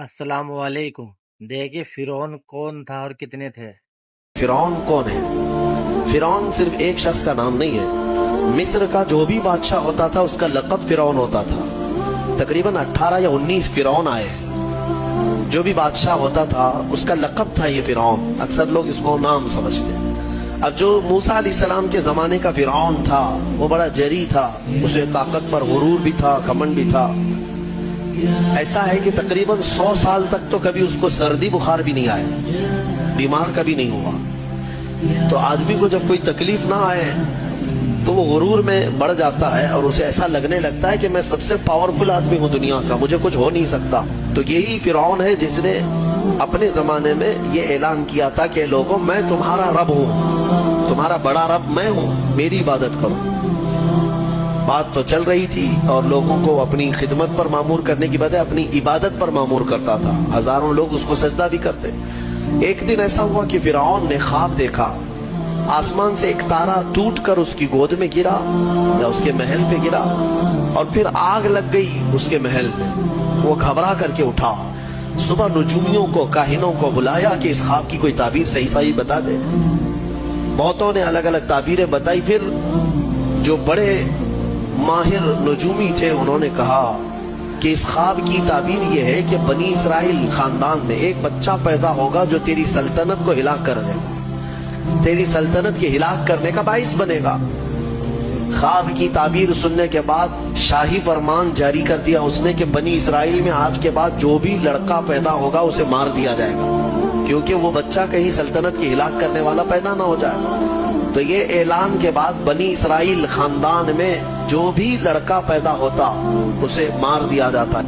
السلام علیکم۔ دیکھیے فرعون کون تھا اور کتنے تھے؟ فرعون کون ہے؟ فرعون صرف ایک شخص کا نام نہیں ہے۔ مصر کا جو بھی بادشاہ ہوتا تھا اس کا لقب فرعون ہوتا تھا۔ تقریباً 18 یا 19 فرعون آئے۔ جو بھی بادشاہ ہوتا تھا اس کا لقب تھا یہ فرعون۔ اکثر لوگ اس کو نام سمجھتے ہیں۔ اب جو موسیٰ علیہ السلام کے زمانے کا فرعون تھا وہ بڑا جری تھا، اسے طاقت پر غرور بھی تھا، گھمنڈ بھی تھا۔ ایسا ہے کہ تقریباً 100 سال تک تو کبھی اس کو سردی بخار بھی نہیں آیا، بیمار کبھی نہیں ہوا۔ تو آدمی کو جب کوئی تکلیف نہ آئے تو وہ غرور میں بڑھ جاتا ہے اور اسے ایسا لگنے لگتا ہے کہ میں سب سے پاورفل آدمی ہوں دنیا کا، مجھے کچھ ہو نہیں سکتا۔ تو یہی فرعون ہے جس نے اپنے زمانے میں یہ اعلان کیا تھا کہ لوگوں میں تمہارا رب ہوں، تمہارا بڑا رب میں ہوں، میری عبادت کرو۔ بات تو چل رہی تھی اور لوگوں کو اپنی خدمت پر معمور کرنے کی بجائے اپنی عبادت پر معمور کرتا تھا۔ ہزاروں لوگ اس کو سجدہ بھی کرتے۔ ایک دن ایسا ہوا کہ فرعون نے خواب دیکھا، آسمان سے ایک تارا ٹوٹ کر اس کی گود میں گرا یا اس کے محل پہ گرا اور پھر آگ لگ گئی اس کے محل میں۔ وہ گھبرا کر کے اٹھا، صبح نجومیوں کو، کاہنوں کو بلایا کہ اس خواب کی کوئی تعبیر صحیح بتا دے۔ بہتوں نے الگ الگ تعبیریں بتائی۔ پھر جو بڑے ماہر نجومی تھے انہوں نے کہا کہ اس خواب کی تعبیر یہ ہے کہ بنی اسرائیل خاندان میں ایک بچہ پیدا ہوگا جو تیری سلطنت کو ہلاک کر دے گا، تیری سلطنت کے ہلاک کرنے کا باعث بنے گا۔ خواب کی تعبیر سننے کے بعد شاہی فرمان جاری کر دیا اس نے کہ بنی اسرائیل میں آج کے بعد جو بھی لڑکا پیدا ہوگا اسے مار دیا جائے گا، کیونکہ وہ بچہ کہیں سلطنت کی ہلاک کرنے والا پیدا نہ ہو جائے۔ تو یہ اعلان کے بعد بنی اسرائیل خاندان میں جو بھی لڑکا پیدا ہوتا اسے مار دیا جاتا۔